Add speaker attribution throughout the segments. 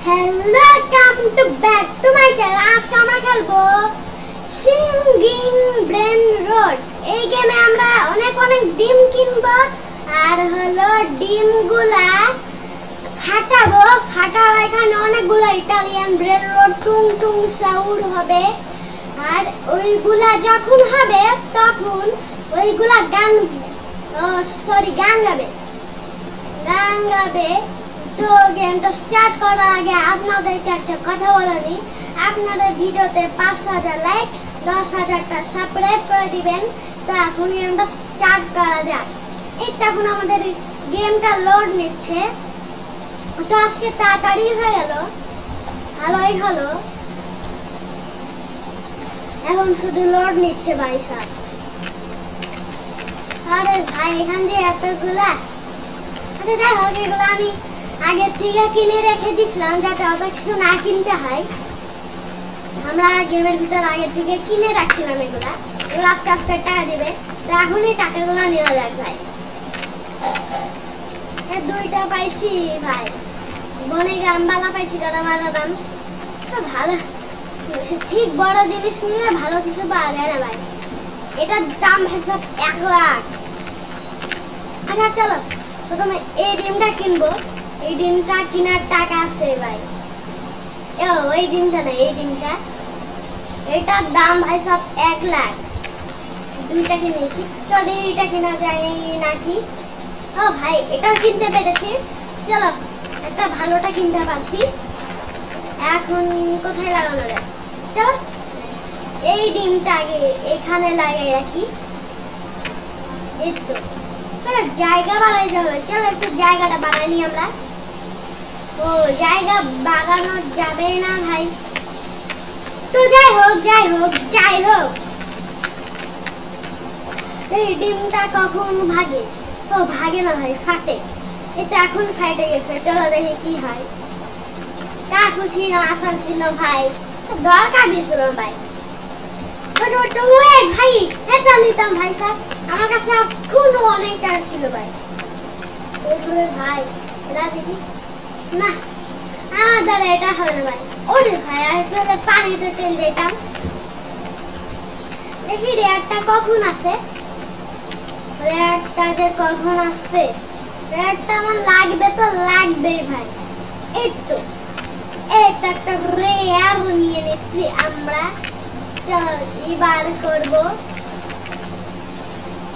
Speaker 1: Hello, welcome to back to my channel. আজকে আমরা খেলবো সিঙ্গিং ব্রেন রোড। এই গেমে আমরা অনেক ডিম কিনবো আর হলো ডিমগুলা ফাটাবো। এখানে অনেকগুলো ইটালিয়ান ব্রেন রোড টুং টুং সাউন্ড হবে আর ওইগুলা যখন হবে তখন ওইগুলা গান গাবে। তো গেমটা স্টার্ট করার আগে আপনাদেরকে একটা কথা বলনি, আপনাদের ভিডিওতে 5000 লাইক 10,000টা সাবস্ক্রাইব করে দিবেন। তো এখন গেমটা স্টার্ট করা যাক। এই তো এখন আমাদের গেমটা লোড নিচ্ছে। তো আজকে তাড়াতাড়ি হয়ে গেল, ভালোই হলো। এখন শুধু লোড নিচ্ছে ভাই সাহেব। আরে ভাই এখান যে এতগুলা, আচ্ছা যাই হোক, এগুলো আমি আগের থেকে কিনে রেখে দিছিলাম যাতে অত কিছু না কিনতে হয়। আমরা গেমের ভিতর আগের থেকে কিনে রাখছিলাম এগুলো আস্তে আস্তে টাকা দেবে। তো এখন এই টাকাগুলো নেওয়া যাক ভাই। দুইটা পাইছি ভাই, বনে গামবালা পাইছি, গাড়া দাম ভালো। ঠিক বড় জিনিস নিলে ভালো কিছু পাওয়া যায় না ভাই। এটার দাম হিসাব 1 লাখ। আচ্ছা চলো প্রথমে এই ডিমটা কিনবো। এই ডিমটা কেনার টাকা আছে ভাই। ওই ডিমটা না, এই ডিমটা, এটার দাম ভাই সব 1 লাখ। দুইটা কিনেছি, তো এইটা কেনা যায় নাকি? ও ভাই এটাও কিনতে পেরেছি। চলো একটা ভালোটা কিনতে পারছি। এখন কোথায় লাগানো যায়? চলো এই ডিমটা আগে এখানে লাগাই রাখি। এই তো জায়গা বানাইতে হবে। চলো একটু জায়গাটা বানাইনি আমরা। ও জায়গা বানানো যাবে না ভাই। তো যাই হোক এই ডিমটা কখন ভাগে? ও ভাগে না ভাই, ফাটে। এটা এখন ফাটে গেছে। চলো দেখি কি হয়। কাকু ছিল আসার ছিল ভাই, দরকার দিয়েছিল ভাই। ভাই এটা নিতাম ভাই স্যার, আমার কাছে এখনো অনেক টাকা ছিল ভাই। ভাই এটা দেখি না, আমার দ্বারা এটা হবে না ভাই। ওরে ভাই আর একটু পানিতে চলে যেতাম। দেখি রেয়ারটা কখন আসে, রেয়ারটা যে কখন আসবে। রেয়ারটা আমার লাগবে তো লাগবেই ভাই। এই তো এটা একটা রেয়ার নিয়ে নিচ্ছি আমরা। চল এবার করবো,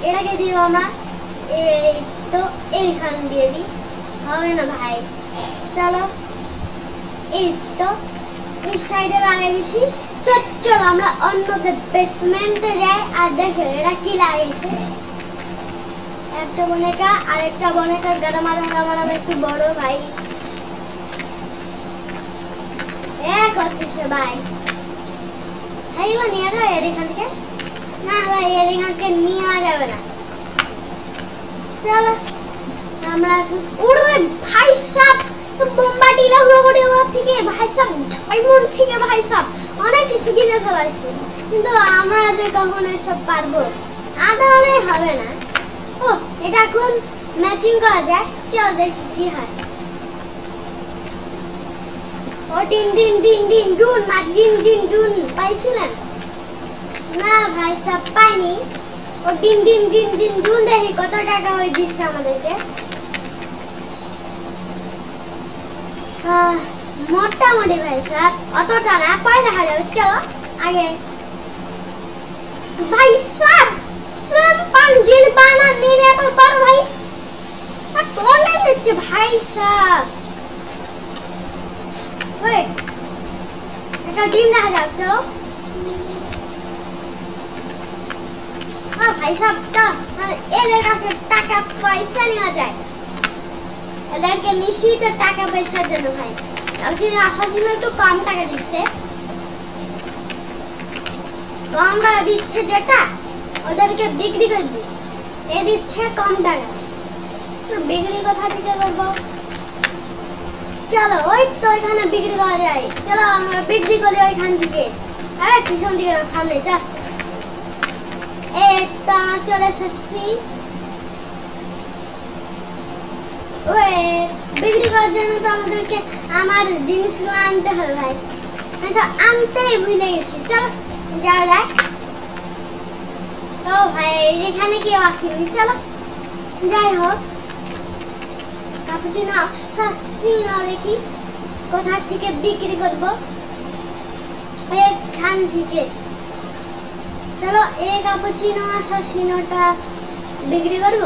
Speaker 1: এটাকে দিব আমরা। এই তো এইখান দিয়ে দিই, হবে না ভাই। চলো এই তো এই সাইডে লাগাই দিছি। তো চলো আমরা অন্যতে বেসমেন্টে যাই আর দেখো এরা কি লাগাইছে। একটা বনেকা আর একটা বনেকা গাড়া একটু বড় ভাই করতেছে ভাই। এইগুলো নিয়ে যাও এর এখান থেকে। না ভাই এর এখান থেকে নেওয়া যাবে না। চলো আমরা উড়বে ভাই সাহেব। বোম্বাটি ক্রোকোডাইল থেকে ভাই সাহেব, ডায়মন্ড থেকে ভাই সাহেব অনেক কিছু কিনে ফেলাইছি, কিন্তু আমরা যে কখন এসব পারবো? আদানে হবে না। ও এটা এখন ম্যাচিং করা যায়। চল দেখি কি হয়। ও ডিন ডিন ডিন ডিন ডুন মা জিন জিন ডুন পাইছিলেন না ভাই সাহেব? পাইনি। ও ডিন ডিন জিন জিন ডুন দেখি কত টাকা হয়ে দিচ্ছে আমাদেরকে। মোটামুটি ভাই সাহেব, অতটা না, পরে দেখা যাবে। চলো আগে ভাই সাহেব জিন বানা নিয়ে এত বড় ভাই আর তোর নাম দিচ্ছে ভাই সাহেব। ওয়েট একটা ডিম দেখা যাক। চলো ভাই সাহেব চল, এদের কাছে টাকা পয়সা নেওয়া যায়। এদেরকে নিশি তো টাকা পয়সার জন্য ভাই। আসার জন্য একটু কম টাকা দিচ্ছে, কম টাকা দিচ্ছে যেটা ওদেরকে বিক্রি করে দিই। এ দিচ্ছে কম টাকা, বিক্রি কোথা থেকে করবো? চলো ওই তো এখানে বিক্রি করা যায়। চলো আমরা বিক্রি করি ওইখান থেকে। আরে পিছন দিকে সামনে চল। এই তো আমরা চলে এসেছি। ওই বিক্রি করার জন্য তো আমাদেরকে আমার জিনিসগুলো আনতে হবে ভাই। আমি তো আনতেই ভুলে গেছি। চলো যাওয়া যাক। তো ভাই এখানে কেউ আসেনি, চলো যাই হোক। ক্যাপুচিনো আসাসিনো দেখি কোথা থেকে বিক্রি করব। এখান থেকে। চলো এই ক্যাপুচিনো আসাসিনোটা বিক্রি করব।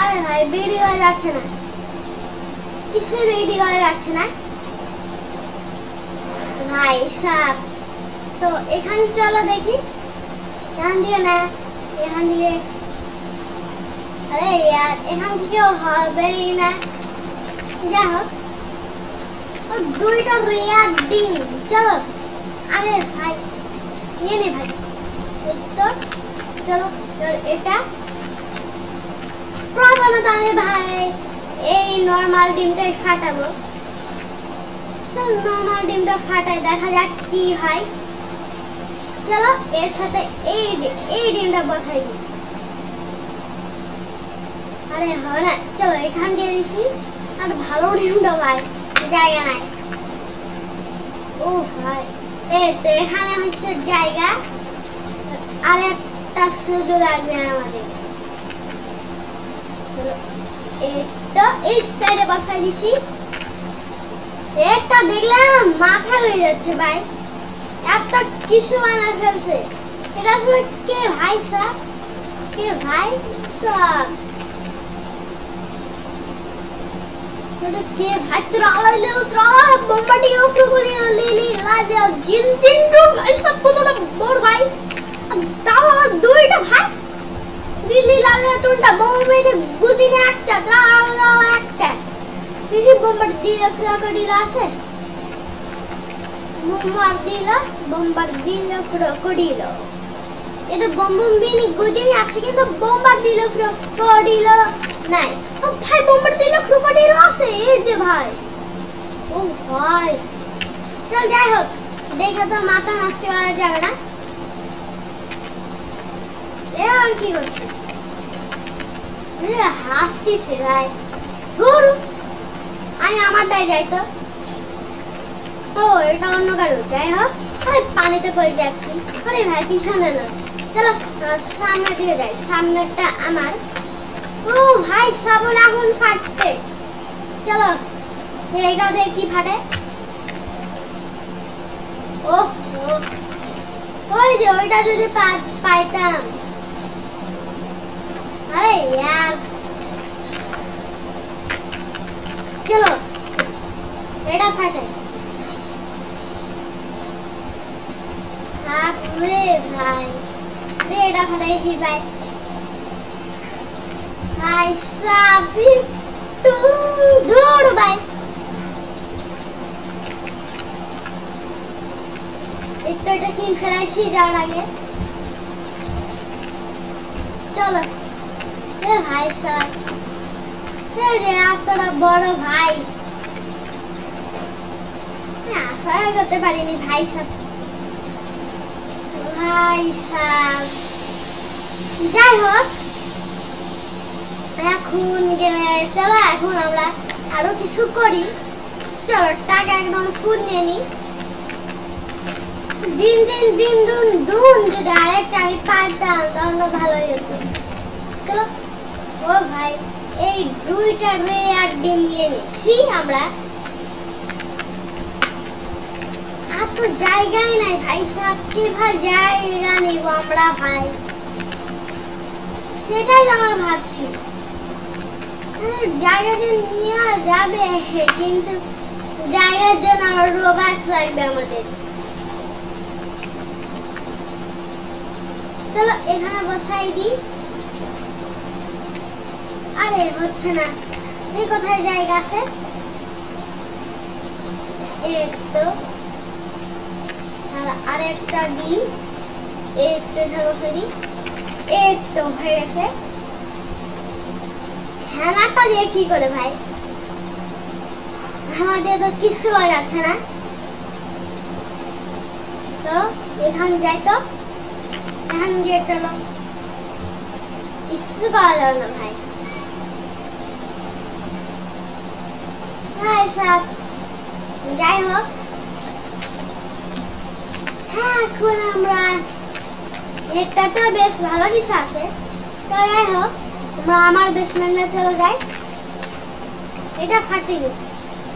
Speaker 1: আরে ভাই বিক্রি করা যাচ্ছে না, কিছুই বিক্রি করা যাচ্ছে না ভাই সাব। তো এখানে চলো দেখি, এখান থেকে না, এখান থেকে, আরে यार এখান থেকেও হবেই না। যাই হোক, ও দুইটা রেয়ার ডিম, চলো। আরে ভাই নিয়ে নে ভাই। তো চলো এটা প্রথমে তো আমি ভাই এই নরমাল ডিমটাই ফাটাবো। চল নরমাল ডিমটা ফাটাই, দেখা যাক কি হয়। চলো এর সাথে এই ডিমটা বসাই দিই। আরে হয় না, চলো এখান দিয়ে দিছি। আর ভালো ডিমটা ভাই জায়গা নাই। ও ভাই এই তো এখানে হচ্ছে জায়গা, আর একটা সুযোগ লাগবে আমাদের। চলো এই তো এই সাইডে বসাই দিছি। এটা দেখলে আমার মাথা হয়ে যাচ্ছে ভাই, এত কিছু বানায় ফেলছে। এটা আসলে কে ভাই সাব, কে ভাই সাব, এটা কে ভাই? ত্রালালে ত্রালা বোম্বাটি ওপরগুলি লিলি লালিয়া জিন জিন টুন ভাই সব কতটা বড় ভাই। তাও দুইটা ভাই লিলি লালিয়া টুনটা বোম্বাটি গুজিনে একটা ত্রালা একটা। দেখি বোম্বাটি দিলে ক্রোকোডিল আছে, বোম্বার্দিলো ক্রোকোডিল। এটা বোম্বিনি গুজিনে আছে কিন্তু বোম্বার্দিলো ক্রোকোডিল নাই। ও ভাই বোম্বার্দিলো ক্রোকোডিল আছে এই যে ভাই। ও ভাই চল যাই হোক, দেখো তো মাথা নষ্ট করা যাবে না। আর কি করছে হাসতিছে ভাই। ধরু আমি আমারটাই যাই তো। ও এটা অন্য কারো, যাই হোক। আরে পানিতে পড়ে যাচ্ছি। আরে ভাই পিছনে না, চলো সামনের দিকে যাই, সামনেরটা আমার। ও ভাই সাবন আগুন ফাটতে। চলো এটা দিয়ে কি ফাটে? ওহ ওই যে ওইটা যদি পাইতাম। আরে यार চলো এটা ফাটে। আরে ভাই এটা ফাটাই কি ভাই? ভাই সাবি তু দৌড় ভাই। এটা কিন ফেলাইছি যাওয়ার আগে। চলো এ ভাই সাব, এই যে এতটা বড় ভাই আশা করতে পারিনি ভাই সাব। ভাই সাব যাই হোক, এখন চলো এখন আমরা আরো কিছু করি। চলো টাকা একদম ফুল নিয়ে নি। দিন দিন দিন দুন দুন যদি আরেকটা আমি পাইতাম তাহলে তো ভালোই হতো। চলো ও ভাই এই দুইটা রেয়ার ডিম নিয়ে নিছি আমরা। আর তো জায়গায় নাই ভাই সাহেব, কিভাবে জায়গা নিব আমরা ভাই, সেটাই আমরা ভাবছি। জায়গা যে নিয়ে যাবে কিন্তু জায়গার জন্য আমার রোবক্স লাগবে আমাদের। চলো এখানে বসাই দিই। আরে হচ্ছে না, এই কোথায় জায়গা আছে? এই তো আরেকটা ডিম, এই তো এখানে বসাই দিই। এই তো হয়ে গেছে। হ্যামারটা দিয়ে কি করে ভাই? আমাদের তো কিছু হয়ে যাচ্ছে না। চলো এখানে যাই তো, এখানে গিয়ে চলো কিছু করা যাবে না ভাই। ভাই সাহেব যাই হোক, হ্যাঁ এখন আমরা এটা তো বেশ ভালো কিছু আছে, তো যাই হোক আমরা আমার বেসমেন্টে চলে যাই। এটা ফাটিনি,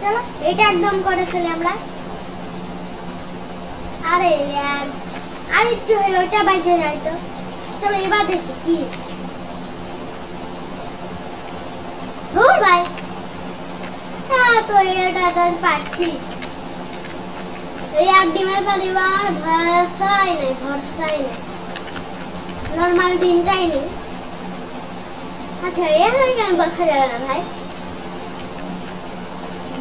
Speaker 1: চলো এটা একদম করে ফেলি আমরা। আরে यार আর একটু হলো ওটা বাইজে যায় তো, চলো এবার দেখি কি। ও ভাই হ্যাঁ তো এটা তো পাচ্ছি, এই এক ডিমের পরিবার ভরসাই নেই, নর্মাল ডিমটাই নেই। আচ্ছা এখানে কেন বসা যাবে না ভাই,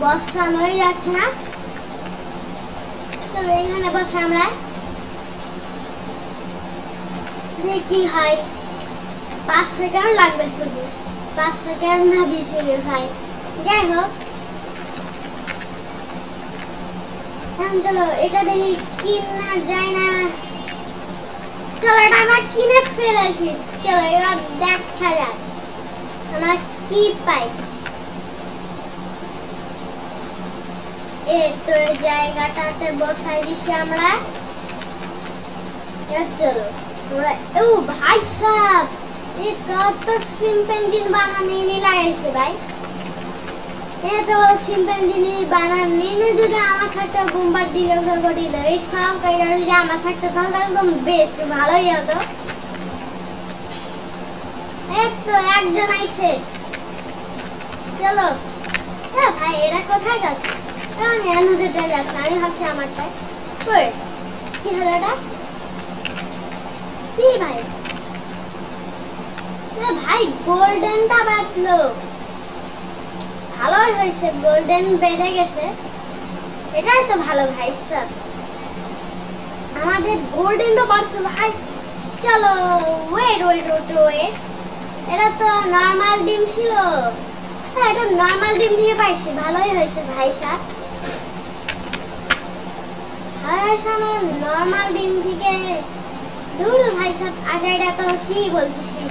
Speaker 1: বসানোই যাচ্ছে না, তো এখানে বসে আমরা দেখি কি হয়। 5 সেকেন্ড লাগবে, শুধু 5 সেকেন্ড না 20 মিনিট ভাই। যাই হোক এখন চলো এটা দেখি কিনা যায় না, চলো এটা আমরা কিনে ফেলেছি, চলো এবার দেখা যাক আমরা কি পাই। এই তো এই জায়গাটাতে বসাই দিছি আমরা, চলো আমরা। ও ভাই সাহেব ये কত সিম্পেঞ্জিন বানানে নি লাগাইছে ভাই, এত সিম্পেঞ্জিন বানানে নি যদি আমার থাকতে বোম্বার দিলে গড়িল এই সব কইরা যদি আমার থাকতে তাহলে একদম বেস্ট ভালোই হতো। এই তো একজন আইছে, চলো। হ্যাঁ ভাই এরা কোথায় যাচ্ছে, কারণ এনতে যাচ্ছে, আমি ভাবছি আমারটাই কই কি হলো, এটা কি ভাই? ভাই গোল্ডেনটা বাঁচলো, ভালোই হয়েছে, গোল্ডেন বেড়ে গেছে, এটাই তো ভালো ভাই সাহেব, আমাদের গোল্ডেনটা বাড়ছে ভাই। চলো ওয়েট, এটা তো নরমাল ডিম ছিল, হ্যাঁ এটা নরমাল ডিম থেকে পাইছি, ভালোই হয়েছে ভাই সাহেব, ভালো হয়েছে আমার নরমাল ডিম থেকে। ধুর ভাই সাহেব আজ এটা তো কি বলতেছি,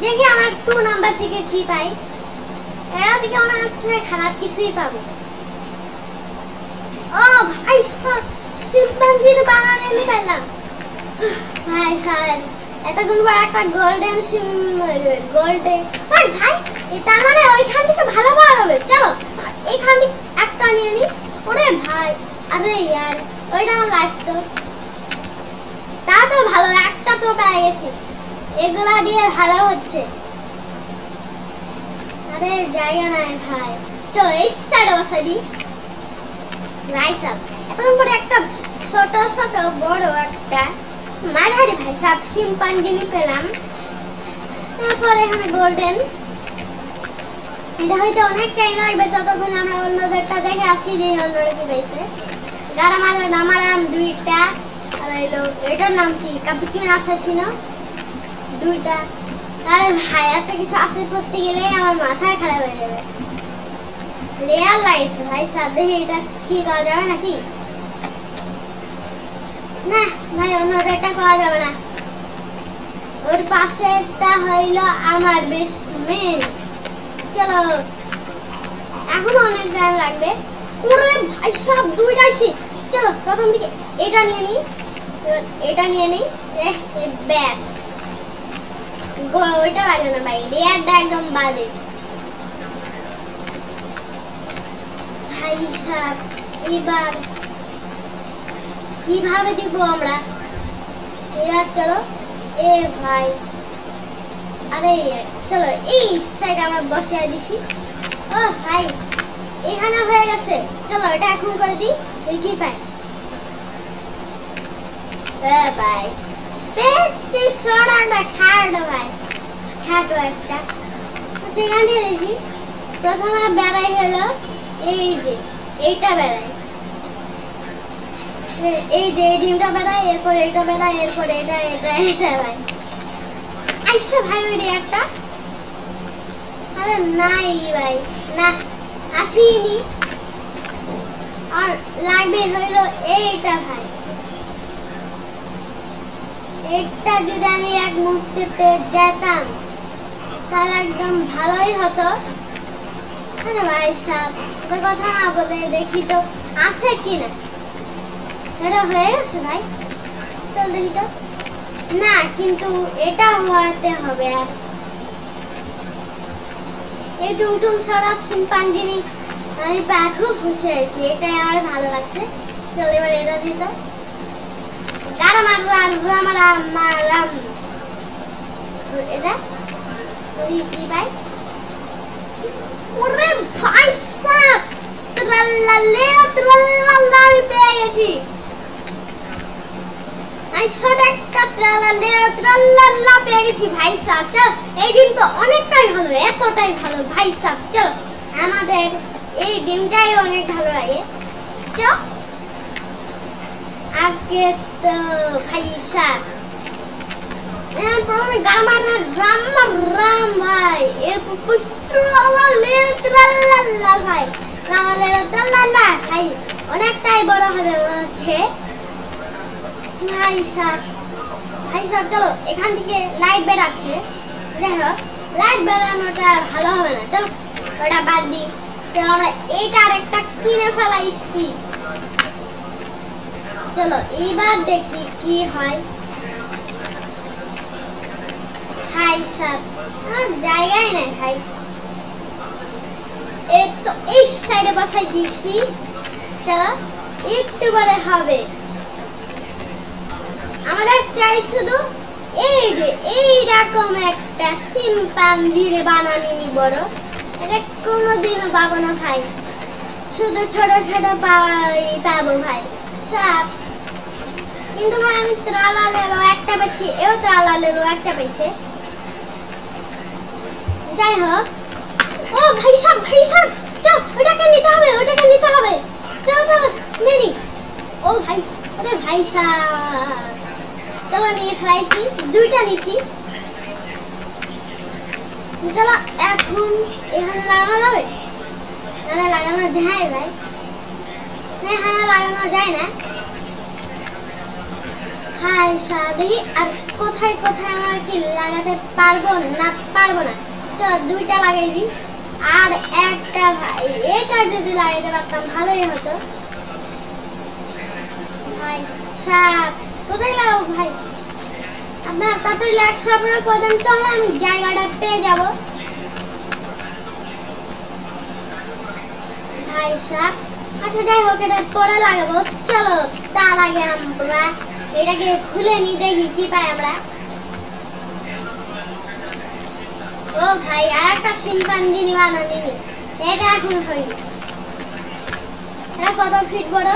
Speaker 1: দেখি আমরা 2 নাম্বার থেকে কি পাই, এরা থেকে মনে হচ্ছে খারাপ কিছুই পাবো। ও ভাই সাহেব সিম্পাঞ্জির বানানে নি পাইলাম ভাই সাহেব, এতক্ষণ পর একটা গোল্ডেন ভাই এটা মানে ওইখান থেকে ভালো পাওয়া যাবে, চলো এইখান থেকে একটা নিয়ে নি। ওরে ভাই আরে यार ওইটা আমার লাগতো, তা তো ভালো একটা তো পেয়ে গেছি, এগুলা দিয়ে ভালো হচ্ছে। আরে জায়গা নাই ভাই, চলো এই সাইডে বসাই দিই। ভাই সাহেব এতক্ষণ পরে একটা ছোট বড় একটা মাঝারি ভাই সাহেব সিম্পাঞ্জিনি পেলাম, তারপরে এখানে গোল্ডেন, এটা হয়তো অনেক টাইম লাগবে, ততক্ষণ আমরা অন্যদেরটা দেখে আসি যে অন্যরা কি পেয়েছে। গারামারাম 2টা, আর হইলো এটার নাম কি ক্যাপুচিনো অ্যাসাসিনো 2টা। আরে ভাই একটা কিছু আসে করতে গেলে আমার মাথায় খারাপ হয়ে যাবে, রিয়াল লাইফ ভাই সাহেব। দেখি এটা কি করা যাবে নাকি, না ভাই অন্যদেরটা করা যাবে না, ওর পাশেরটা হইলো আমার বেসমেন্ট। চলো এখনো অনেক টাইম লাগবে। ওরে ভাই সাহেব 2টা আছে, চলো প্রথম দিকে এটা নিয়ে নিই, এটা নিয়ে নিই, ব্যাস ওইটা লাগে না ভাই, রেয়ারটা একদম বাজে ভাই সাহেব। এবার কিভাবে দিব আমরা, এবার চলো এ ভাই, আরে চলো এই সাইড আমরা বসিয়ে দিছি। ও ভাই এখানে হয়ে গেছে, চলো এটা এখন করে দিই, কি পাই। ভাই পেয়েছি সোডাটা খাটো ভাই, খাটো একটা, যেখান থেকে দেখি প্রথমে বেড়াই হলো এই যে এইটা বেড়াই, এই যে এই ডিমটা বেড়ায়, এরপর এটা বেড়ায়, এরপর এটা ভাই আইসা ভাই ওই একটা। আরে নাই ভাই না আসিনি, আর লাগবে হইলো এইটা ভাই, এটা যদি আমি এক মুহূর্তে পেয়ে যেতাম তাহলে একদম ভালোই হতো। আরে ভাই সাহেব তো কথা না বলে দেখি তো আসে কিনা। এটা হয়ে গেছে ভাই, চল দেখি তো। না কিন্তু এটা হওয়াতে হবে। আর এই টুমটুম সারা শিম্পাঞ্জিনি আমি খুব খুশি হয়েছি, এটাই আমার ভালো লাগছে। চল এবার এটা দিই তো। গাড়া মাররা ঘোরা মারা মারাম, এটা কি ভাই? ওরে ভাই সাহেব ট্রালালে ট্রালালা আমি পেয়ে গেছি। আই সটাকা ট্রালালে ট্রালালা পেয়ে গেছি ভাই সাহেব। চল এই ডিম তো অনেকটাই ভালো, এতটাই ভালো ভাই সাহেব। চল আমাদের এই ডিমটাই অনেক ভালো লাগে। চল আগে তো ভাই সাহেব এখন প্রথমে গামারা রাম রাম ভাই, এরপর ট্রালালে ট্রালালা ভাই, ট্রালালে ট্রালালা ভাই অনেকটাই বড় হবে মনে হচ্ছে ভাই সাহেব। ভাই সাহেব চলো এখান থেকে লাইট বেরাচ্ছে, যাই হোক লাইট বেরানোটা ভালো হবে না, চলো ওটা বাদ দিই। চলো আমরা এইটা আরেকটা কিনে ফেলাইছি। চলো এইবার দেখি কি হয়। ভাই সাহেব আর জায়গায় নাই ভাই, এই তো এই সাইডে বসাই দিছি। চলো একটু পরে হবে। আমাদের চাই শুধু এই যে এইরকম একটা শিম্পাঞ্জির বানানি বড়, এটা কোনোদিনও পাবো না ভাই, শুধু ছোট ছোট পাবো ভাই সাপ। কিন্তু ভাই আমি ট্রালালেরও একটা পাইছি, এও ট্রালালেরও একটা পাইছে। যাই হোক ও ভাই সাপ চল ওটাকে নিতে হবে, ওটাকে নিতে হবে। চলো চলো নিয়ে নি। ও ভাই ওরে ভাই সাপ চলো নিয়ে ফেলাইছি, দুইটা নিছি। চলো এখন এখানে লাগানো যাবে? এখানে লাগানো যায় ভাই, এখানে লাগানো যায় না ভাই সাহেব। দেখি আর কোথায় কোথায় আমরা কি লাগাতে পারবো না পারবো না। চলো দুইটা লাগাই দিই, আর একটা ভাই এটা যদি লাগাইতে পারতাম ভালোই হতো ভাই সাহেব। কোথায় লাগাবো ভাই? আপনার তাড়াতাড়ি লাগছে, আপনারা করেন তাহলে আমি জায়গাটা পেয়ে যাব ভাই সাহেব। আচ্ছা যাই হোক এটা পরে লাগাবো। চলো তার আগে আমরা এটাকে খুলে নি, দেখি কি পাই আমরা। ও ভাই আর একটা শিম্পাঞ্জিনি বানানি নি, এটা এখন হয়নি। এটা কত ফিট বড়?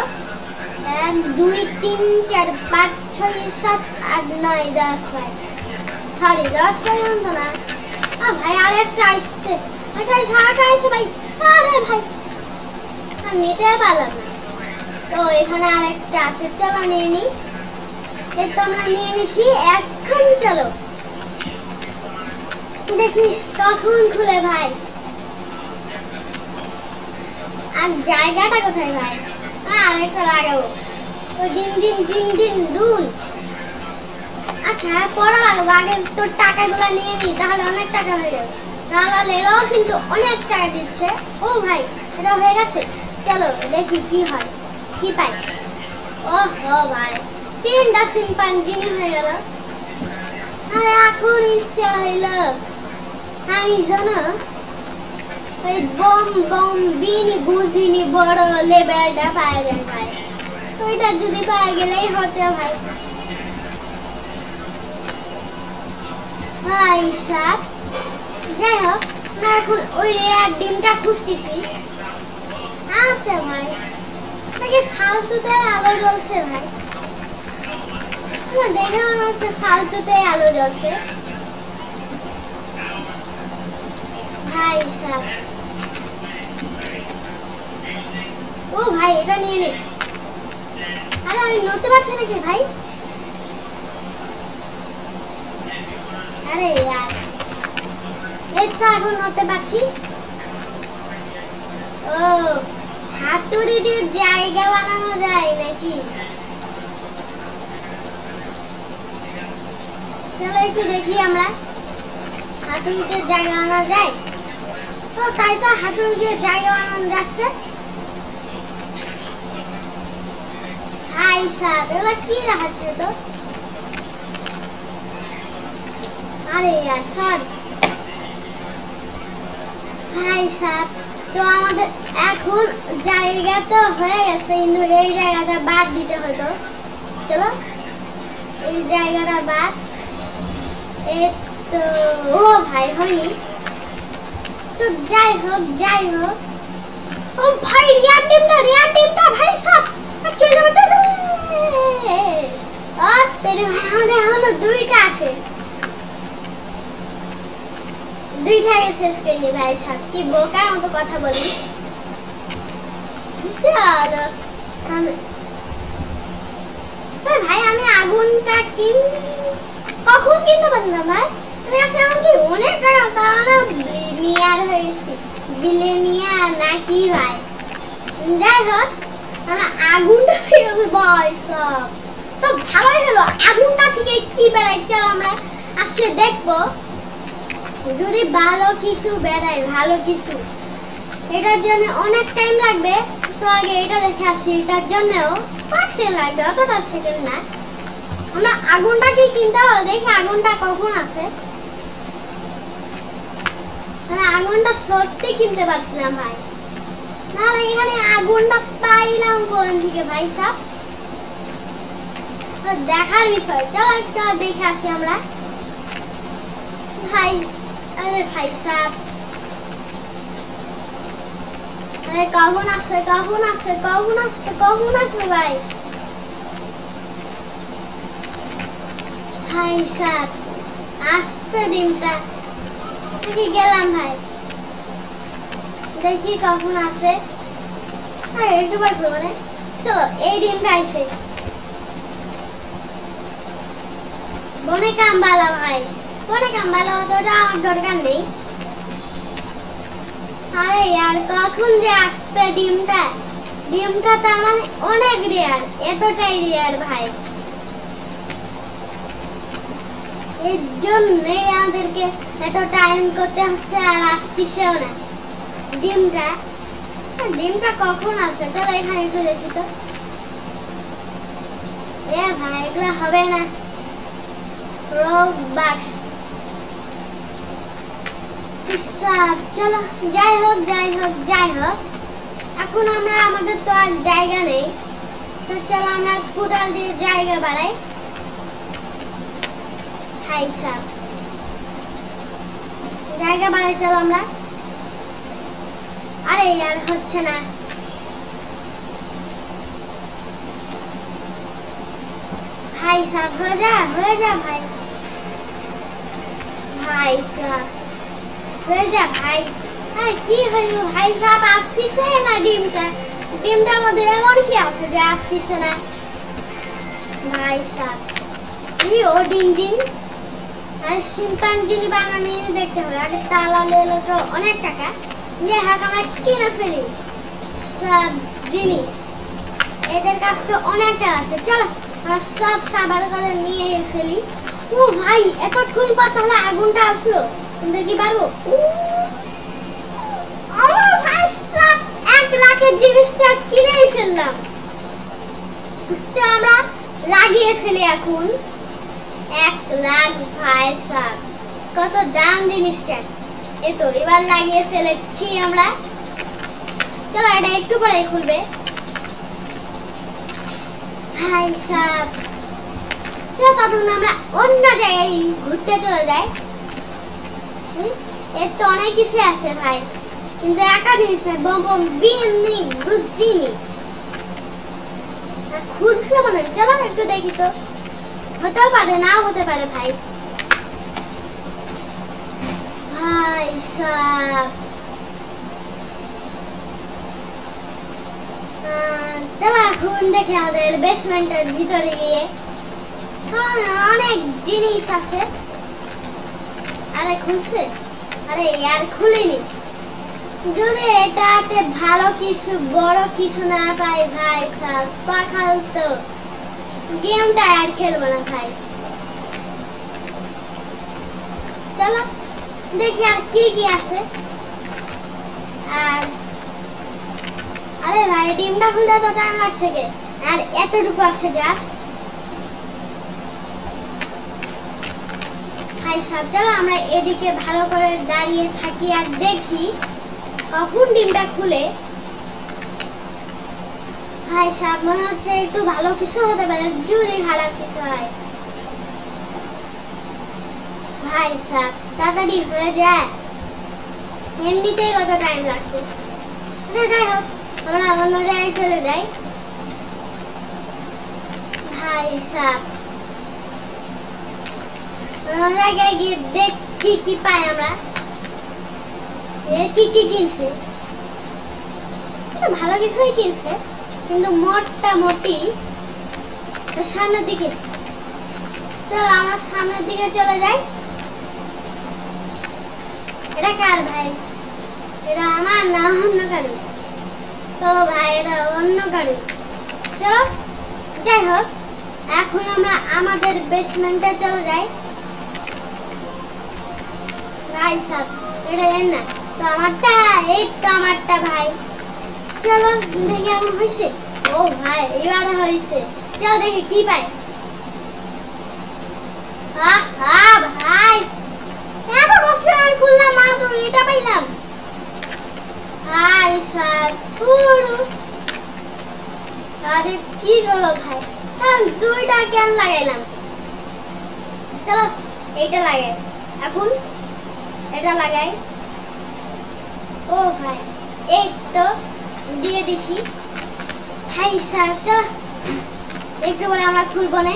Speaker 1: 1 2 3 4 5 6 7 8 9 10 ভাই, সরি 10 পর্যন্ত না। ভাই আরেকটা আসছে, এটাই থাকা আছে ভাই। আরে ভাই নিতে পারলাম না তো, এখানে আরেকটা আছে। চলো নিয়ে নি। এই তো আমরা নিয়ে নিছি। এখন চলো দেখি কখন খুলে ভাই। আর জায়গাটা কোথায় ভাই? আরেকটা লাগাবো, ওই ডিন ডিন ডিন ডিন ডুন। আচ্ছা পরে লাগাবো, আগে তোর টাকাগুলো নিয়ে নি, তাহলে অনেক টাকা হয়ে যাবে। ট্রালালেরও কিন্তু অনেক টাকা দিচ্ছে। ও ভাই এটা হয়ে গেছে, চলো দেখি কি হয়, কি পাই। ওহো ভাই 3টা শিম্পাঞ্জিনি হয়ে গেল। আরে এখন ইচ্ছা হইল আমি জানো ওই বম বম বিনি গুজিনি বড় লেভেলটা পাওয়া যায় ভাই, ওইটা যদি পাওয়া গেলেই হতো ভাই। ভাই সাহেব যাই হোক আমরা এখন ওই রেয়ার ডিমটা খুঁজতেছি। আচ্ছা ভাই নাকি ফালতুতে আলো জ্বলছে ভাই, দেখে মনে হচ্ছে ফালতুতে আলো জ্বলছে ভাই সাহেব। ও ভাই এটা নিয়ে নে। আরে আমি নড়তে পারছি নাকি ভাই? আরে यार এই তো এখন নড়তে পারছি। ও হাতুড়ি দিয়ে জায়গা বানানো যায় নাকি? চলো একটু দেখি আমরা হাতুড়িতে জায়গা বানানো যায়। ও তাই তো হাতুড়ি দিয়ে জায়গা বানানো যাচ্ছে। ভাই সাহেব এগুলো কি দেখাচ্ছে তো? আরে यार স্যার ভাই সাহেব তো আমাদের এখন জায়গা তো হয়ে গেছে, কিন্তু এই জায়গাটা বাদ দিতে হতো। চলো এই জায়গাটা বাদ। এই তো ও ভাই হয়নি তো, যাই হোক। ও ভাই রিয়ার টিমটা ভাই সাহেব চলে যাবে। ও তেরে ভাই আমাদের এখনো দুইটা আছে, দুইটাকে শেষ করিনি ভাই সাহেব, কি বোকার মতো কথা বলি। চলো ভাই আমি আগুনটা কখন কিনতে পারলাম ভাই? আমার কাছে এমনকি অনেক টাকা, তাহলে বিলিনিয়ার হয়ে গেছি, বিলিনিয়ার নাকি ভাই। যাই হোক আমরা আগুনটা পেয়ে ভাই সব তো ভালোই হলো। আগুনটা থেকে কি বেড়াই, চলো আমরা আসছে দেখবো যদি ভালো কিছু বেড়ায়, ভালো কিছু। এটার জন্য অনেক টাইম লাগবে, তো আগে এটা দেখে আসি। এটার জন্যও কয়েক সেকেন্ড লাগবে, অতটা সেকেন্ড না। আমরা আগুনটা কি কিনতে হবে, দেখি আগুনটা কখন আছে। আগুনটা সত্যি কিনতে পারছিলাম ভাই, নাহলে এখানে আগুনটা পাইলাম কোন থেকে ভাই সাহেব? দেখার বিষয়, চলো একটা দেখে আসি আমরা ভাই। আরে ভাই সাহেব আরে কখন আসবে ভাই? ভাই সাহেব আসবে ডিমটা, গেলাম ভাই, দেখি কখন আসে। একটু বার করবো না, চলো এই ডিমটা আইসে। বনে কামবালা ভাই, বনে কামবালা অতটা আমার দরকার নেই। আরে यार কখন যে আসবে ডিমটা? ডিমটা তার মানে অনেক রেয়ার, এতটাই রেয়ার ভাই। এর জন্যই আমাদেরকে এত টাইম করতে হচ্ছে, আর আসতেছেও না ডিমটা কখন আসবে? চলো এখানে একটু দেখি তো। এ ভাই এগুলো হবে না, রোগ বাক্স। চলো যাই হোক এখন আমরা আমাদের তো আর জায়গা নেই, তো চলো আমরা কোদাল দিয়ে জায়গা বাড়াই। ভাই সাহেব জায়গা বাড়াই, চলো আমরা। আরে यार হচ্ছে না। ভাই সাহেব হয়ে যা ভাই সাহেব হয়ে যা ভাই। আরে কি হইল ভাই সাহেব, আসতেছে না ডিমটার মধ্যে এমন কি আছে যে আসতেছে না ভাই সাহেব? এই ও ডিম আর শিম্পাঞ্জিনি বানানি দেখতে হবে, আগে তালা লেলো তো অনেক টাকা। যে হাক আমরা কিনে ফেলি সব জিনিস, এদের কাছে তো অনেক টাকা আছে। চলো আমরা সব সাবার করে নিয়ে ফেলি। ও ভাই এতক্ষণ পর তাহলে আগুনটা আসলো, কিন্তু কি পারবো? ভাই 1 লাখের জিনিসটা কিনেই ফেললাম, তো আমরা লাগিয়ে ফেলি এখন। 1 লাখ ভাই সাহেব কত দাম জিনিসটা, এই তো এবার লাগিয়ে ফেলেছি আমরা। চলো এটা একটু পরে খুলবে ভাই সাহেব। চলো ততক্ষণ আমরা অন্য জায়গায় ঘুরতে চলে যাই। এর তো অনেক কিছু আছে ভাই, কিন্তু একা জিনিস নাই, বম বিনি গুজিনি খুলছে মনে হয়। চলো একটু দেখি তো, হতেও পারে নাও হতে পারে ভাই সাহেব। চলো এখন দেখি আমাদের বেসমেন্টের ভিতরে গিয়ে অনেক জিনিস আছে। আরে খুলছে, আরে यार খুলিনি। যদি এটাতে ভালো কিছু বড় কিছু না পাই ভাই সাহেব, তখন তো গেমটা আর খেলবো না ভাই। চলো দেখি আর কি কি আছে। আর আরে ভাই ডিমটা খুলতে তো টাইম লাগছে কে, আর এতটুকু আছে জাস্ট। ভাই সাব চলো আমরা এদিকে ভালো করে দাঁড়িয়ে থাকি আর দেখি কখন ডিমটা খুলে। ভাই সাব মনে হচ্ছে একটু ভালো কিছু হতে পারে, যদি খারাপ কিছু হয়। ভাই সাব তাড়াতাড়ি হয়ে যায়, এমনিতেই কত টাইম লাগছে। আচ্ছা যাই হোক, আমরা অন্য জায়গায় চলে যাই। ভাই সাব অন্য জায়গায় গিয়ে দেখি কি কি পাই আমরা। কি কি কিনছে, ভালো কিছুই কিনছে, কিন্তু মোটামুটি সামনের দিকে। চলো আমরা সামনের দিকে চলে যাই। এটা কার ভাই? এটা আমার না অন্য কারো? তো ভাই এটা অন্য কারো। চলো যাই হোক, এখন আমরা আমাদের বেসমেন্টে চলে যাই। ভাই সাব এটা এর না তো আমারটা, এই তো আমারটা ভাই। চলো দেখি কেমন হয়েছে। ও ভাই এবারে হয়েছে, চলো দেখি কি পাই। ভাই এত কষ্ট করে আমি খুললাম, মাত্র এটা পাইলাম। ভাই স্যার পুরো আরে কি করবো ভাই, কারণ দুইটা কেন লাগাইলাম। চলো এইটা লাগাই, এখন এটা লাগাই। ও ভাই এই তো দিয়ে দিছি। ভাই স্যার চলো একটু পরে আমরা খুলবো না,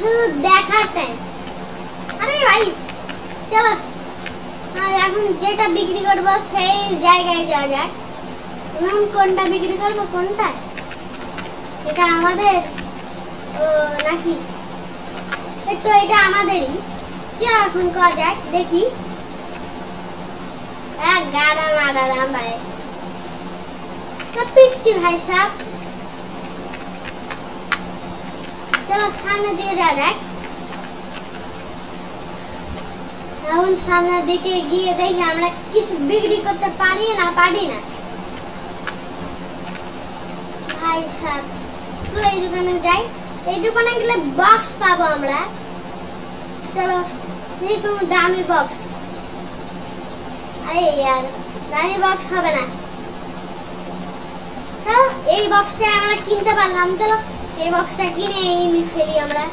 Speaker 1: শুধু দেখার টাইম। আরে ভাই চলো এখন যেটা বিক্রি করবো সেই জায়গায় যাওয়া যাক। কোনটা বিক্রি করবো, কোনটা? এটা আমাদের নাকি? তো এটা আমাদেরই, চলো এখন করা যাক দেখি। গাড়া মারালাম ভাই, পিচ্ছি ভাই সাব। চলো সামনের দিকে যাওয়া যাক। এখন সামনের দিকে গিয়ে দেখি আমরা কিছু বিক্রি করতে পারি না ভাই সাব। তো এই দোকানে যাই, এই দোকানে গেলে বক্স পাবো আমরা। চলো দেখি কোনো দামি বক্স। আরে यार দামি বক্স হবে না। চলো এই বক্সটা আমরা কিনতে পারলাম, চলো এই বক্সটা কিনে এনে ফেলি আমরা।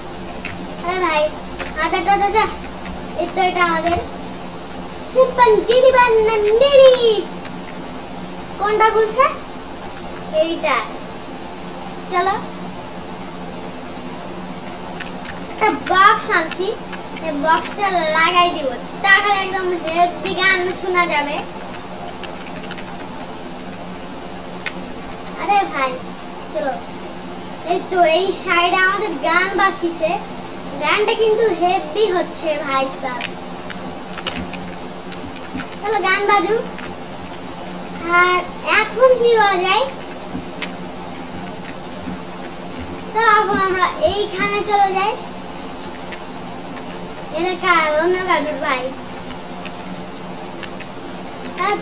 Speaker 1: আরে ভাই আদারটা যা, এই তো এটা আমাদের শিম্পাঞ্জিনি বানানি। কোনটা খুলছে? এইটা। চলো একটা বক্স আনছি, এই বক্সটা লাগাই দিব, তাহলে একদম হেভি গান শোনা যাবে। আরে ভাই চলো, এই তো এই সাইডে আমাদের গান বাজতেছে, গানটা কিন্তু হেভি হচ্ছে ভাই সাব। চলো গান বাজুক। আর এখন কি হওয়া যায়, চলো এখন আমরা এইখানে চলে যাই। এটা কার? অন্য কারুর ভাই।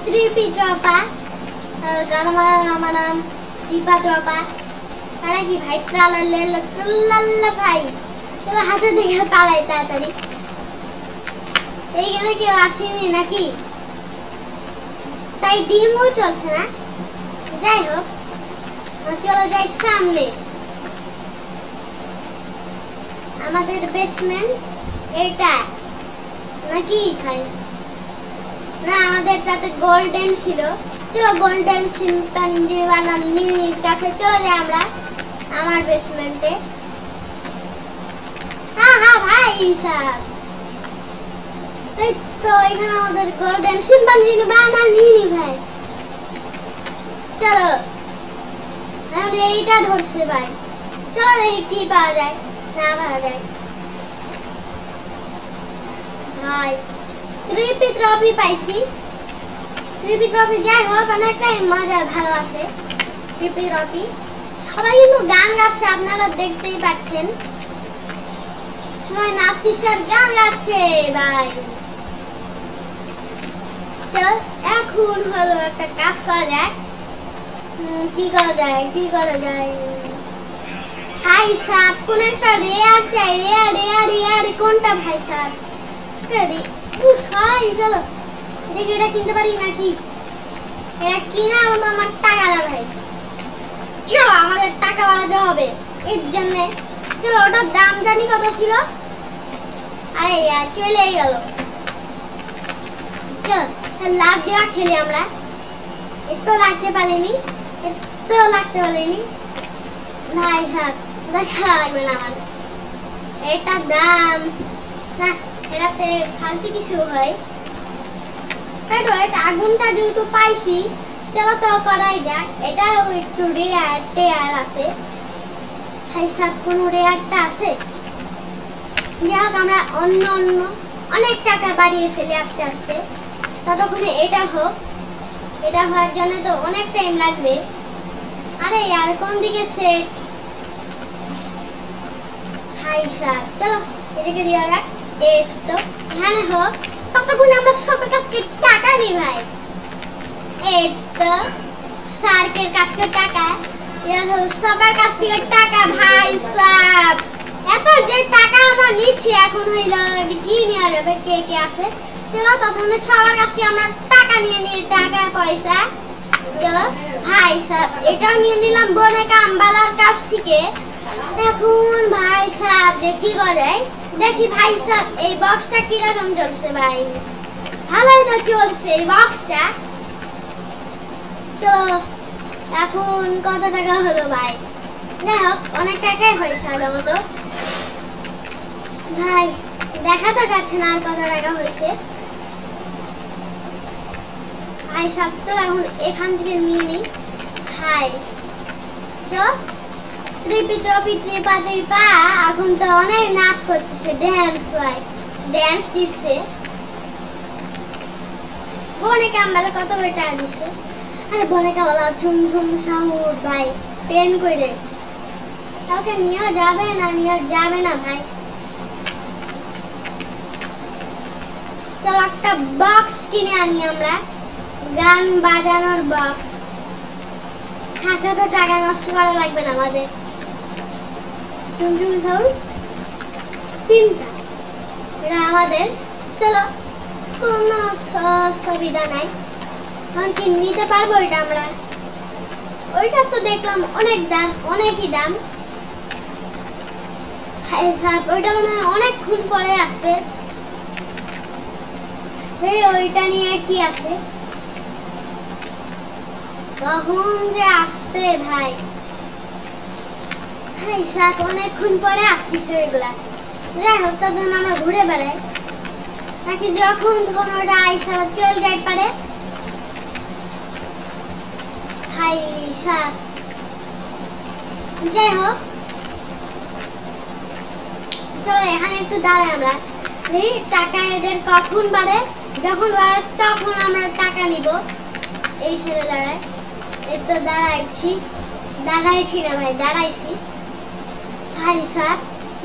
Speaker 1: ত্রিপি টপা, গানমারাম ত্রিপা টপা। আরে কি ভাই ট্রালাল্লা ভাই, চলো হাতে দেখে পালাই তাড়াতাড়ি। এই গেমে কেউ আসেনি নাকি? তাই ডিমও চলছে না। যাই হোক চলো যাই সামনে। আমাদের বেসমেন্ট এটা নাকি খাই না, আমাদেরটাতে গোল্ডেন ছিল। চলো গোল্ডেন শিম্পাঞ্জি বানানির কাছে চলে যাই আমরা, আমার বেসমেন্টে। হ্যাঁ ভাই সাব, এই তো এখানে আমাদের গোল্ডেন শিম্পাঞ্জি বানানি ভাই। চলো এখন এইটা ধরছে ভাই, চলো দেখি কি পাওয়া যায় না পাওয়া যায়। ভাই ত্রিপি ট্রফি পাইছি, ত্রিপি ট্রফি। যাই হোক অনেকটাই মজা ভালো আছে ত্রিপি ট্রফি। সবাই কিন্তু গান গাচ্ছে, আপনারা দেখতেই পাচ্ছেন সবাই নাচছে আর গান গাচ্ছে ভাই। চলো এত এখন হলো একটা কাজ করা যায়। কি করা যায় ভাই সাহেব, কোন একটা রেয়ার চাই। রেয়ার কোনটা ভাই সাহেব? ভাই চলো দেখি এটা কিনতে পারি নাকি। এটা কিনা মতো আমার টাকা না ভাই। চলো আমাদের টাকা বাড়াতে হবে এর জন্য। চলো ওটার দাম জানি কত ছিল। আরে চলে গেল। চলো লাভ দেওয়া খেলি আমরা। এত লাগতে পারিনি ভাই সাহেব, দেখা লাগবে না আমার। এটার দাম না, এটাতে ফালতু কিছু হয়। আগুনটা যেহেতু পাইছি, চলো তো করাই যাক। এটাও একটু রেয়ার আছে। ভাই সাহেব কোনো রেয়ারটা আছে? যাই হোক আমরা অন্য অনেক টাকা বাড়িয়ে ফেলি আস্তে আস্তে। ততক্ষণে এটা হোক। এটা হওয়ার জন্য তো অনেক টাইম লাগবে। আরে यार কোন দিকে সেট? ভাই সাহেব চলো এদিকে দিয়ে যাক। এই তো এখানে হোক। ততক্ষণে আমরা সবার কাছ থেকে টাকা নিই ভাই। এই তো সার্কের কাছ থেকে টাকা, এর হল সবার কাছ থেকে টাকা। ভাই সাহেব এত যে টাকা আমরা নিচ্ছি, এখন হইল কি নেওয়া যাবে? কে আছে? চলো ততক্ষণে সবার কাছ থেকে আমরা টাকা নিয়ে নিই, টাকা পয়সা। চলো ভাই সাহেব এটাও নিয়ে নিলাম বনেকা আমবালার কাছ থেকে। এখন ভাই সাহেব যে কি করে দেখি। ভাই সাহেব এই বক্সটা কিরকম চলছে? ভাই ভালোই তো চলছে এই বক্সটা। চলো এখন কত টাকা হলো ভাই? যাই হোক অনেক টাকাই হয়েছে সাধারণত। ভাই দেখা তো যাচ্ছে না আর কত টাকা হয়েছে। ভাই সাহেব চলো এখন এখান থেকে নিয়ে নিই। ভাই চল ত্রিপা এখন তো অনেক নাচ করতেছে, ড্যান্স দিচ্ছে। বনেকা আমবালা কত করে টাকা দিচ্ছে? আরে বনেকা বলা ঝুমঝুম সাউন্ড ভাই 10 করে। কাউকে নিয়ে যাবে না ভাই। চল একটা বক্স কিনে আনি আমরা, গান বাজানোর বক্স। থাকা তো জায়গা নষ্ট করা লাগবে না আমাদের। ঝুমঝুম সাউন্ড 3টা এটা আমাদের। চলো কোনো সুবিধা নাই। এখন কি নিতে পারবো এটা আমরা? ওইটা তো দেখলাম অনেকই দাম। ওইটা মনে হয় অনেকক্ষণ পরে আসবে। ওইটা নিয়ে কি আছে? কখন যে আসবে ভাই? অনেকক্ষণ পরে আসতেছে ওইগুলা। যাই হোক তখন আমরা ঘুরে বেড়াই নাকি যখন তখন ওটা আইসা চল যাই পারে। যাই হোক চলো এখানে একটু দাঁড়াই আমরা। টাকা এদের কখন বাড়ে? যখন বাড়ে তখন আমরা টাকা নিব। এই ছেড়ে দাঁড়ায়। এই তো দাঁড়াইছি না ভাই, দাঁড়াইছি। ভাই সাহেব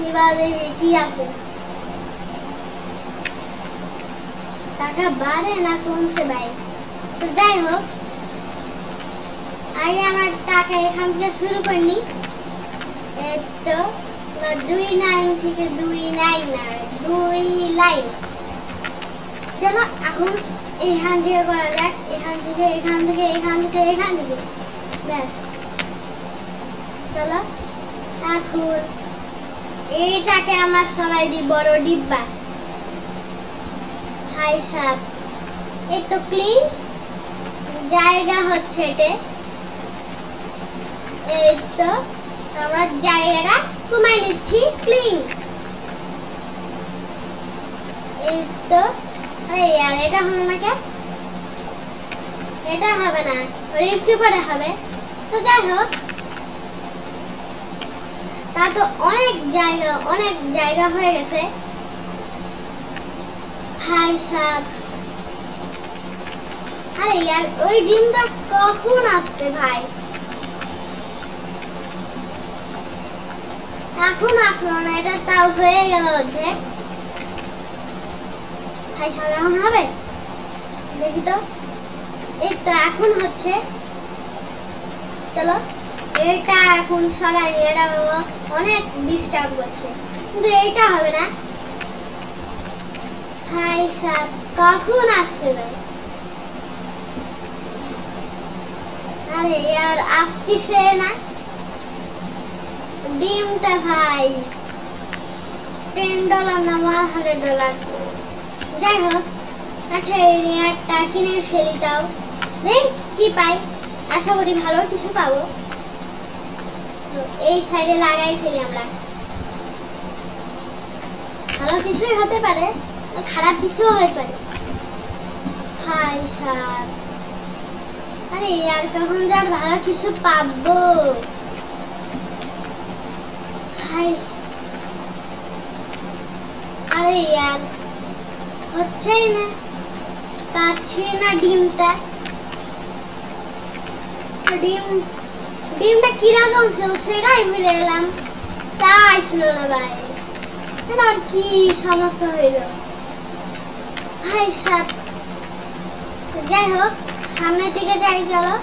Speaker 1: এবার দেখি কি আছে। টাকা বাড়ে না কমছে ভাই? তো যাই হোক আগে আমার টাকা এখান থেকে শুরু করিনি। তো 2 লাইন থেকে 2 লাইন। চলো এখন এখান থেকে করা যাক। এখান থেকে ব্যাস। চলো এখন এটাকে আমরা সরাই দিই বড় ডিব্বা। ভাই সাহেব এই তো ক্লিন জায়গা হচ্ছে এটা। এই তো আমরা জায়গাটা কমাই নিচ্ছি, ক্লিন। এই তো আরে यार এটা হলো না কেন? এটা হবে না, একটু পরে হবে। তো যাই হোক তা তো অনেক জায়গা হয়ে গেছে। ভাই সাহেব আরে यार ওই ডিমটা কখন আসবে ভাই? এখন আসলো না, এটা তাও হয়ে গেল অর্ধেক। ভাই সাহেব এখন হবে? দেখি তো। এই তো এখন হচ্ছে। চলো এটা এখন সরাই নি, এটা অনেক ডিস্টার্ব করছে, কিন্তু এইটা হবে না। ভাই সাহেব কখন আসবে ভাই? আরে यार আসছে না ডিমটা ভাই। $10 না $100। যাই হোক, আচ্ছা এই রেয়ারটা কিনে ফেলি, তাও দেখ কি পাই। আশা করি ভালো কিছু পাবো। এই সাইডে লাগাই ফেলি আমরা, ভালো কিছুই হতে পারে আর খারাপ কিছুও হতে পারে। হাই স্যার, আরে यार কখন যার ভালো কিছু পাবো। হাই, আরে यार হচ্ছেই না, পাচ্ছি না ডিমটা। ডিমটা কিরকম ছিল সেটাই ভুলে গেলাম, তা আসছিল না ভাই। আর কি সমস্যা হইল ভাই সাহেব। যাই হোক সামনের দিকে যাই, চলো।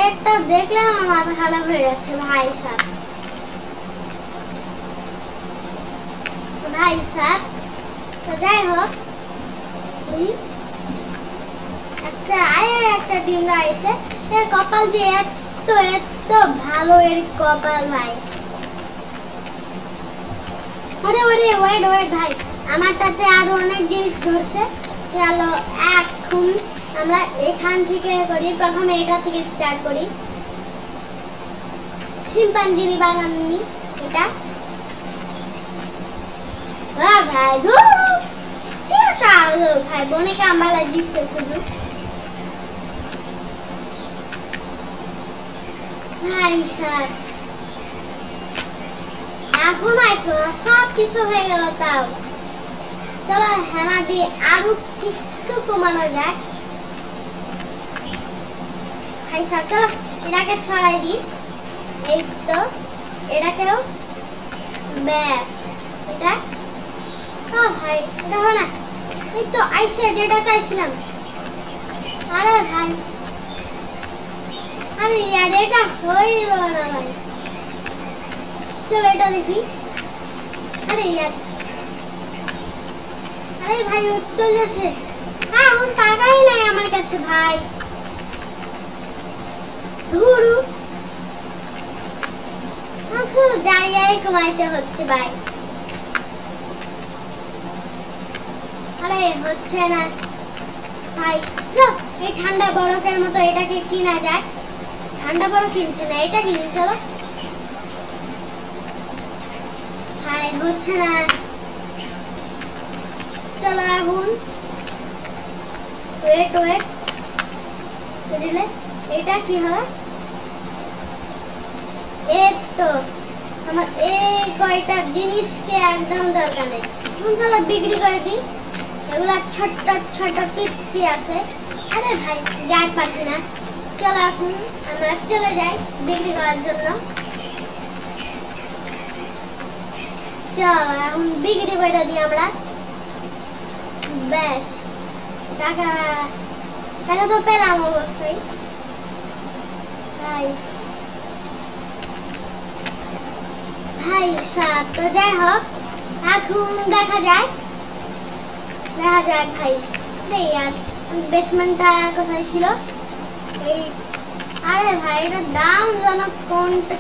Speaker 1: এটা দেখলে আমার মাথা খারাপ হয়ে যাচ্ছে ভাই সাহেব। ভাই সাহেব তো যাই হোক, একটা ডিম আইছে। এর কপাল যে এত এত ভালো, এর কপাল ভাই। আরে ওরে ওয়েট ওয়েট ভাই, আমারটাতে আরো অনেক জিনিস ধরছে। চলো এখন আমরা এখান থেকে করি, প্রথমে এটা থেকে স্টার্ট করি। শিম্পাঞ্জিনি বানানি এটা। হ্যাঁ ভাই ধুর, কি কালো ভাই, বনেকে আম্বালা দিচ্ছে শুধু। ভাই সাহেব এখন আসলো না, সব কিছু হয়ে গেল। তাও চলো হ্যামা দিয়ে আরো কিছু কমানো যাক। ভাই সাহেব চলো এটাকে সরাই দিই। এই তো এটাকেও, ব্যাস এটা। ও ভাই এটা হবে না, এই তো আইসে যেটা চাইছিলাম। আরে ভাই, আরে यार এটা হইল না ভাই। চলো এটা দেখি। আরে यार, আরে ভাই ও চলে যাচ্ছে। এখন টাকাই নাই আমার কাছে ভাই। ধুরু, শুধু জায়গায় কমাইতে হচ্ছে ভাই। আরে হচ্ছে না ভাই। চল এই ঠান্ডা বরফের মতো এটাকে কিনা যাক। ঠান্ডা বরফ কিনছে না, এটা কিনি চলো। ভাই হচ্ছে না, চলো এখন ওয়েট ওয়েট দিলে এটা কি হয়। এই তো আমার এই কয়টা জিনিসকে একদম দরকার নেই। এখন চলো বিক্রি করে দিই। এগুলা ছোট্ট ছোট পিচ্চি আছে। আরে ভাই যাই পারছি না, চলো এখন আমরা চলে যাই বিক্রি করার জন্য। চলো এখন বিক্রি করে দিই আমরা। ব্যাস টাকা টাকা তো পেলাম অবশ্যই ভাই। ভাই সাহেব তো যাই হোক, এখন দেখা যাক ভাই। আর বেসমেন্টটা কোথায় ছিল? এই আরে ভাই এটার দাম জনক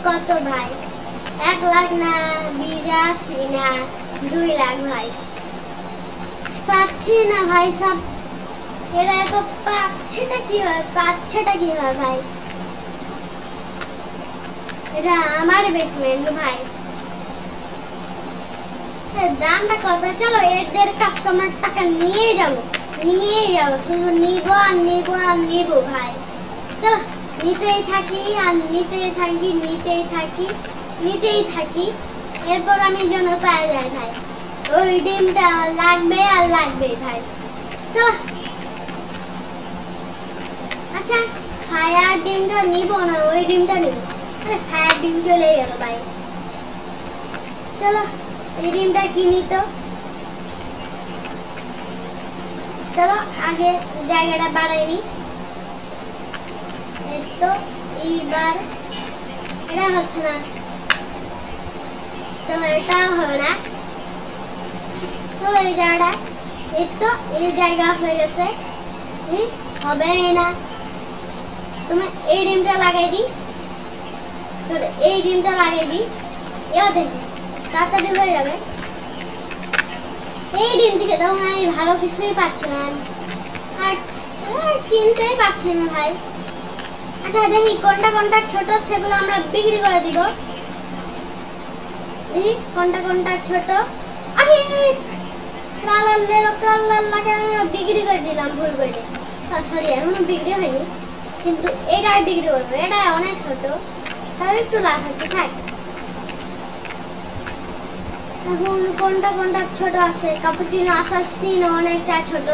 Speaker 1: কত ভাই? 1 লাখ না 82 না 2 লাখ ভাই। পাচ্ছি না ভাই সাহেব, এরা এত পাচ্ছেটা কি হয় ভাই? এটা আমার বেসমেন্ট ভাই, দামটা কত? চলো এদের কাস্টমার টাকা নিয়ে যাবো, শুধু নিব আর নিব ভাই। চলো নিতেই থাকি আর নিতেই থাকি। এরপর আমি যেন পাওয়া যায় ভাই, ওই ডিমটা লাগবে আর লাগবে ভাই। চলো আচ্ছা ফায়ার ডিমটা নিব না ওই ডিমটা নিব? আরে ফায়ার ডিম চলে গেল ভাই। চলো এই ডিমটা কিনি তো। চলো আগে জায়গাটা বাড়াই নি। এই তো এইবার এটা হচ্ছে না, চলো এটাও হবে না। চলো এই জায়গাটা, এই তো এই জায়গা হয়ে গেছে। হবে না, তুমি এই ডিমটা লাগাই দিই, এই ডিমটা লাগাই দিই, এবার দেখো তাড়াতাড়ি হয়ে যাবে। এই ডিম থেকে তখন আমি ভালো কিছুই পাচ্ছি না, আর কিনতেই পাচ্ছি না ভাই। আচ্ছা দেখি কোনটা কোনটা ছোট সেগুলো আমরা বিক্রি করে দিব। দেখি কোনটা কোনটা ছোট। আরে ত্রালাল্লাকে আমি বিক্রি করে দিলাম ভুল করে। সরি এখনো বিক্রি হয়নি, কিন্তু এটাই বিক্রি করবো, এটা অনেক ছোট, তাও একটু লাভ হচ্ছে। থাক, এখন কোনটা কোনটা ছোট আছে। ক্যাপুচিনো আসাসিনো অনেকটা ছোট,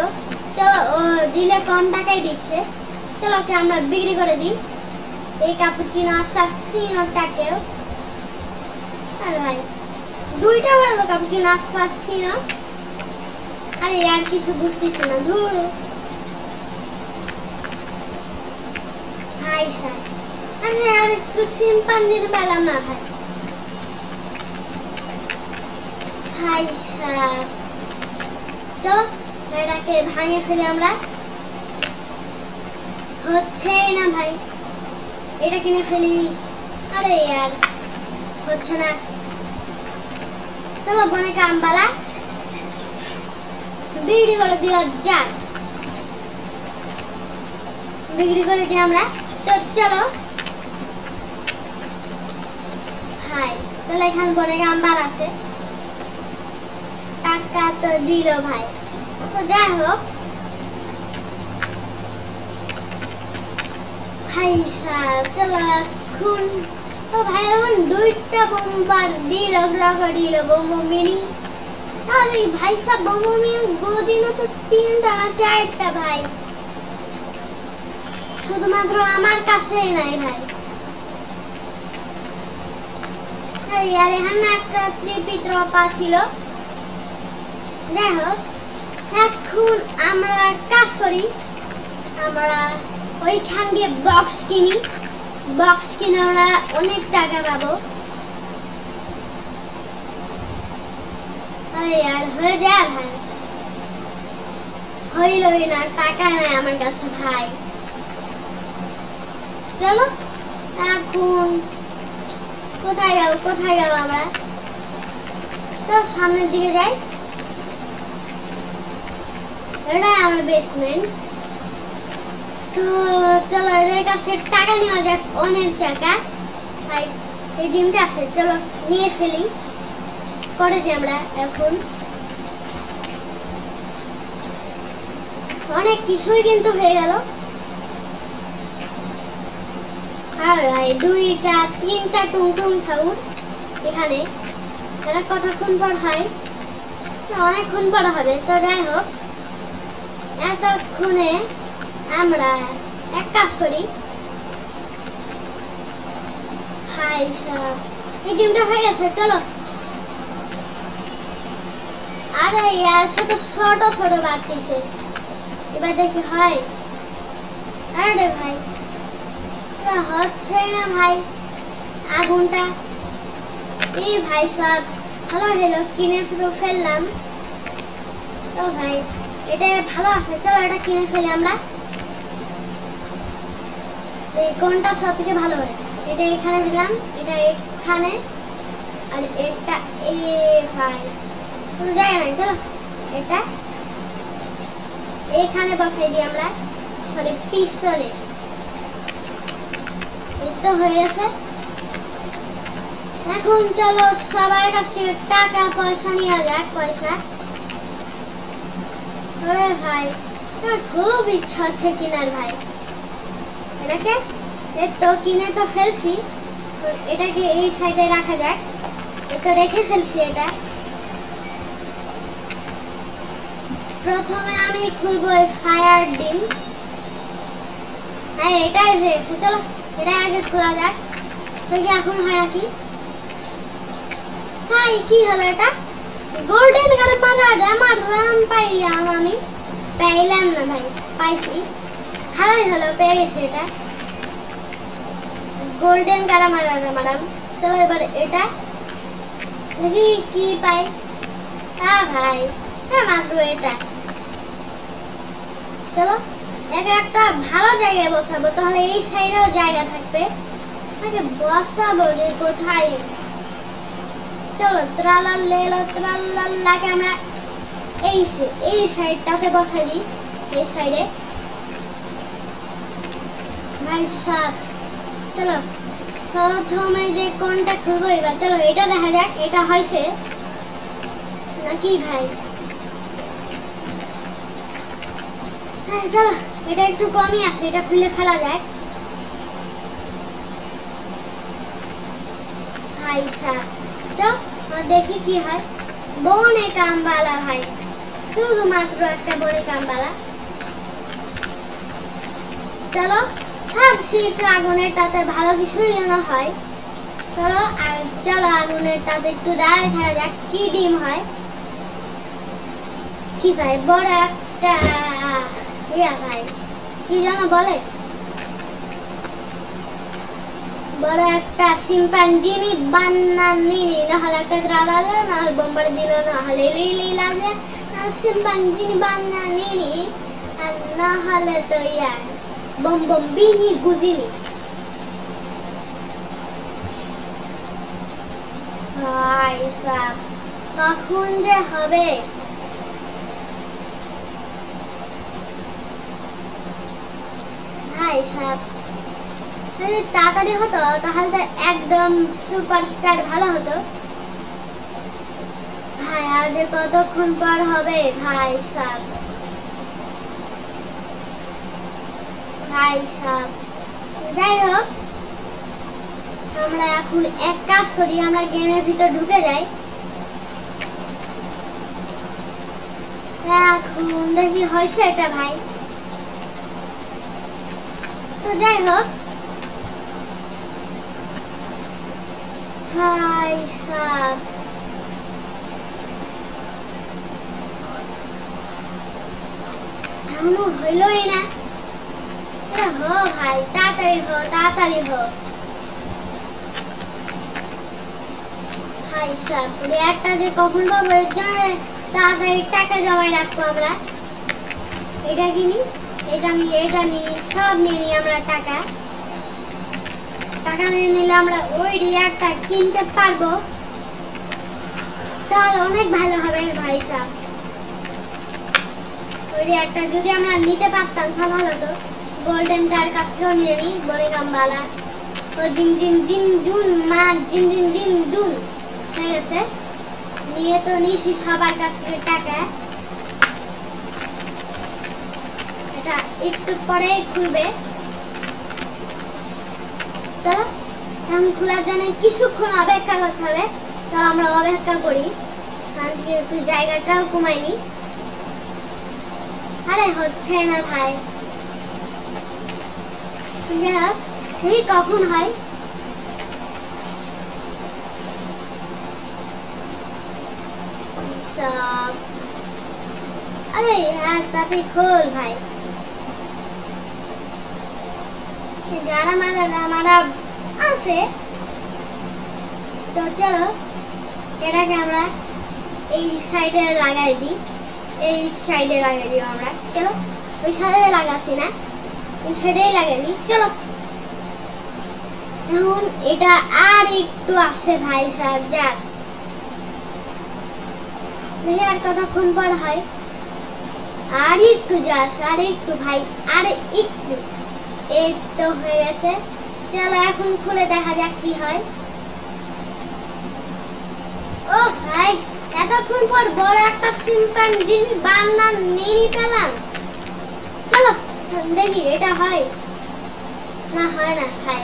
Speaker 1: চলো ও দিলে কম টাকাই দিচ্ছে, চলো ওকে আমরা বিক্রি করে দিই এই ক্যাপুচিনো আসাসিনোটাকেও। আর ভাই দুইটা ভালো ক্যাপুচিনো আসাসিনো। আরে আর কিছু বুঝতেছি না, ধুর ভাই স্যার। আরে আর একটু সিম্পাঞ্জিতে পেলাম না ভাই। ভাই স্যার চলো এটাকে ভাঙে ফেলে আমরা। হচ্ছেই না ভাই, এটা কিনে ফেলি। আরে यार হচ্ছে না, চলো বনেকে আমবালা বিক্রি করে দেওয়া যাক। বিক্রি করে দিই আমরা। তো চলো ভাই, চলো এখানে বনেকে আমবাল আছে, টাকা তো দিল ভাই। তো যাই হোক ভাই সাহেব, চলো এখন তো ভাই এখন দুইটা বোম্বার দিল, দিল বোম্বো মিনি। তাহলে ভাই সাহেব বোম্বো মিনি গোজিনো তো 3টা না 4টা ভাই, শুধুমাত্র আমার কাছেই নাই ভাই। আর এখানে একটা ত্রিপিত্রপা ছিল। যাই হোক এখন আমরা কাজ করি, আমরা ওইখান দিয়ে বক্স কিনি, বক্স কিনে আমরা অনেক টাকা পাবো। আরে यार হয়ে যায় ভাই, হইলই না, টাকা নাই আমার কাছে ভাই। চলো এখন কোথায় যাবো আমরা, তো সামনের দিকে যাই। এটাই আমার বেসমেন্ট। তো চলো এদের কাছে টাকা নেওয়া যাক, অনেক টাকা ভাই। এই ডিমটা আছে, চলো নিয়ে ফেলি, করে দিই আমরা। এখন অনেক কিছুই কিন্তু হয়ে গেল। আর ভাই 2টা 3টা টুংটুং সাউন্ড এখানে, এটা কতক্ষণ পর হয়, অনেকক্ষণ পর হবে। তো যাই হোক এতক্ষণে আমরা এক কাজ করি। হাই সাহেব এই ডিমটা হয়ে গেছে, চলো। আরে यार সে তো ছোট ছোট বাড়তিছে, এবার দেখি হয়। আরে ভাই হচ্ছে না ভাই, আগুনটা। এই ভাই সাহেব ভালো হলো, কিনে তো ফেললাম। তো ভাই এটা ভালো আছে, চলো এটা কিনে ফেলি আমরা। এই কোনটা সব থেকে ভালো হয়, এটা এখানে দিলাম, এটা এখানে, আর এটা এই ভাই কোনো জায়গা নাই, চলো এটা এখানে বসাই দিই আমরা, সরি পিছনে। এই তো হয়ে গেছে। এখন চলো সবার কাছ থেকে টাকা পয়সা নেওয়া যাক, পয়সা। ওরে ভাই আমার খুব ইচ্ছা হচ্ছে কেনার ভাই, এটাকে তো কিনে তো ফেলছি, এটাকে এই সাইডে রাখা যাক। তো রেখে ফেলছি এটা। প্রথমে আমি খুলবো ফায়ার ডিম। হ্যাঁ এটাই হয়েছে, চলো এটা আগে খোলা যাক, দেখি এখন হয় নাকি। ভাই কি হলো, এটা গোল্ডেন কারে মারা আমার রাম পাইলাম আমি। পাইলাম না ভাই, পাইছি, ভালোই হলো, পেয়ে গেছি এটা গোল্ডেন গারামারা ম্যাডাম। চলো এবার এটা দেখি কি পাই। হ্যাঁ ভাই, হ্যাঁ মাত্র এটা। চলো একে একটা ভালো জায়গায় বসাবো, তাহলে এই সাইডেও জায়গা থাকবে। আগে বসাবো যে কোথায়, চলো ত্রালাল্লাকে আমরা এই সাইডটাতে বসাই দিই, এই সাইডে ভাই সাব। চলো প্রথমে যে কোনটা খুলবো এবার, চলো এটা দেখা যাক এটা হয়েছে নাকি ভাই। হ্যাঁ চলো এটা একটু কমই আছে, এটা খুলে ফেলা যাক ভাই সাব। চলো দেখি কি হয়। বনে কামবালা ভাই, শুধুমাত্র একটা বনে কামবালা। চলো ভাবছি একটু আগুনেরটাতে ভালো কিছুই যেন হয়। চলো চলো আগুনেরটাতে একটু দাঁড়ায় থাকা যাক, কি ডিম হয়। কি ভাই বড় একটা ইয়া ভাই, কি যেন বলে, বড় একটা সিম্পাঞ্জিনি বানানিনি, নাহলে একটা ত্রালালা, নাহলে বোম্বার জিনো, নাহলে লিলি লাগে, নাহলে সিম্পাঞ্জিনি বানানিনি, আর নাহলে তো ইয়া বম বম বিনি গুজিনি। ভাই সাব কখন যে হবে। ভাই সাব যদি তাড়াতাড়ি হতো তাহলে তো একদম সুপারস্টার ভালো হতো ভাই। আর যে কতক্ষণ পর হবে ভাই সাব, ভাই সাব। যাই হোক আমরা এখন এক কাজ করি, আমরা গেমের ভিতর ঢুকে যাই। এখন দেখি হয়েছে এটা ভাই। তো যাই হোক ভাই সাব, এখনো হইলই না। হো ভাই তাড়াতাড়ি হো, তাড়াতাড়ি হো ভাই সাব। রেয়ারটা যে কখন পাবো এর জন্য তাড়াতাড়ি টাকা জমায় রাখবো আমরা। এটা কিনি, এটা নিই, এটা নিই, সব নিয়ে নিই আমরা। টাকা নিয়ে নিলে আমরা ওই রেয়ারটা কিনতে পারবো, তাহলে অনেক ভালো হবে ভাই সাব। ওই রেয়ারটা যদি আমরা নিতে পারতাম তাহলে ভালো হতো। গোল্ডেনটার কাছ থেকেও নিয়ে নিই, বনে কামবালা ও জিন জিন জিন জুন মা জিন জিন জিন জুন হয়ে গেছে। নিয়ে তো নিছি সবার কাছ থেকে টাকা। এটা একটু পরেই খুলবে। চলো এখন খোলার জন্য কিছুক্ষণ অপেক্ষা করতে হবে। তো আমরা অপেক্ষা করি, এখান থেকে একটু জায়গাটাও কমাই নি। আরে হচ্ছে না ভাই। যাই হোক দেখি কখন হয়। সব আরে यार তাতে খোল ভাই। গাড়া মারা আছে। তো চলো এটাকে আমরা এই সাইডে লাগাই দিই, এই সাইডে লাগাই দিই আমরা। চলো ওই সাইডে লাগাচ্ছি না, এই সাইডেই লাগাই দিই। চলো এখন এটা আর একটু আছে ভাই সাহেব, জাস্ট দেখি আর কতক্ষণ পর হয়। আর একটু জাস্ট, আর একটু ভাই, আর একটু। এই তো হয়ে গেছে। চলো এখন খুলে দেখা যাক কি হয়। ও ভাই এতক্ষণ পর বড় একটা সিম্পাঞ্জি বানানিনি পেলাম। চলো দেখি এটা হয় না, হয় না ভাই।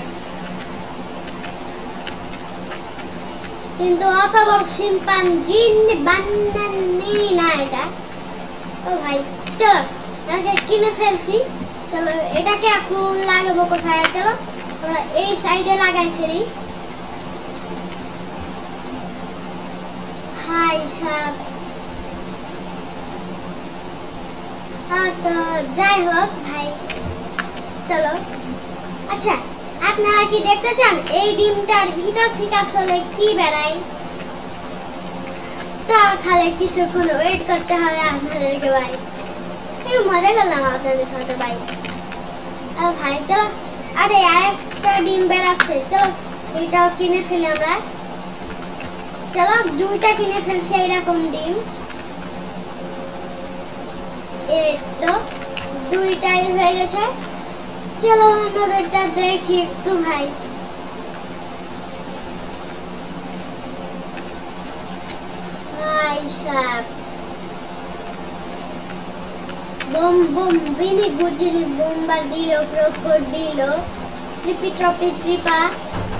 Speaker 1: কিন্তু অত বড় সিম্পাঞ্জি বানানিনি না এটা। ও ভাই চলো এটাকে কিনে ফেলছি। চলো এটাকে এখন লাগাবো কোথায়, চলো আমরা এই সাইডে লাগাই ফেলি। ভাই সাহেব তো যাই হোক ভাই, চলো। আচ্ছা, আপনারা কি দেখতে চান এই ডিমটার ভিতর থেকে আসলে কি বেরায়? তাহলে কিছুক্ষণ ওয়েট করতে হবে আপনাদেরকে ভাই। একটু মজা করলাম আপনাদের সাথে ভাই। ভাই চলো, আরে আরেকটা ডিম বেরাচ্ছে, চলো এটাও কিনে ফেলি আমরা। চলো, দুইটা কিনে ফেলছি এইরকম ডিম। এই তো দুইটাই হয়ে গেছে। চলো অন্যদেরটা দেখি একটু ভাই। ভাই সাহেব, বম বম বিনি গুজিনি বোম্বার্ডিলো ক্রোকোডিলো ট্রিপি ট্রপি ট্রিপা।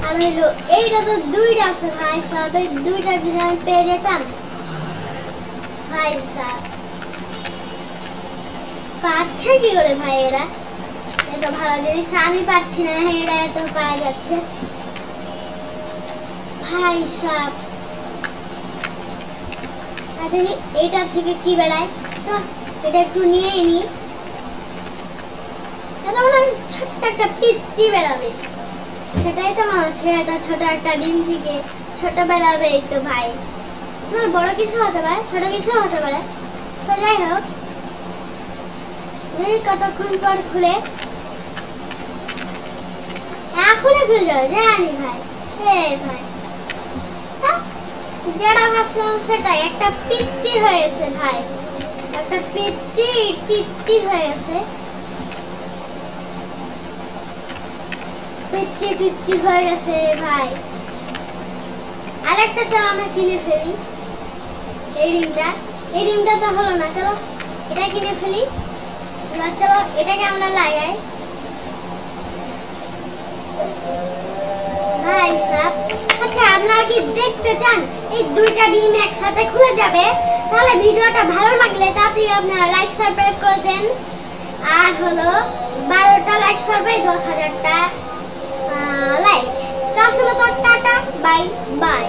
Speaker 1: আর হইলো এইটা তো দুইটা আছে ভাই সাহেব, এই দুইটা যদি আমি পেয়ে যেতাম ভাই সাহেব। পাচ্ছে কি করে ভাই এরা? এত ভালো জিনিস আমি পাচ্ছি না, এরা এত পাওয়া যাচ্ছে ভাই সাহেব। দেখি এইটার থেকে কি বেড়ায়, তো এটা একটু নিয়েই নি। ছোট্ট একটা পিচ্চি বেড়াবে, সেটাই তো মনে হচ্ছে। এত ছোট একটা ডিম থেকে ছোট বেড়াবে, এই তো ভাই। তোমার বড় কিছু হতে পারে, ছোট কিছু হতে পারে। তো যাই হোক, দেখি কতক্ষণ পর খুলে। খুলে খুলে যাবে জানি ভাই। এই ভাই, যেটা ভাবছিলাম সেটাই, একটা পিচ্চি হয়েছে ভাই, একটা পিচ্চি টিচ্চি হয়েছে, পিচ্চি টিচ্চি হয়ে গেছে ভাই। আরেকটা চলো আমরা কিনে ফেলি। এই ডিমটা তো হলো না, চলো এটা কিনে ফেলি। এবার চলো এটাকে আমরা লাগাই ভাই সাহেব। আচ্ছা, আপনারা কি দেখতে চান এই দুইটা ডিম একসাথে খুলে যাবে? তাহলে ভিডিওটা ভালো লাগলে তাড়াতাড়ি আপনারা লাইক সাবস্ক্রাইব করে দেন। আর হলো 12টা লাইক সার্ভে 10,000টা লাইক। তো আসলে তো টাটা, বাই বাই।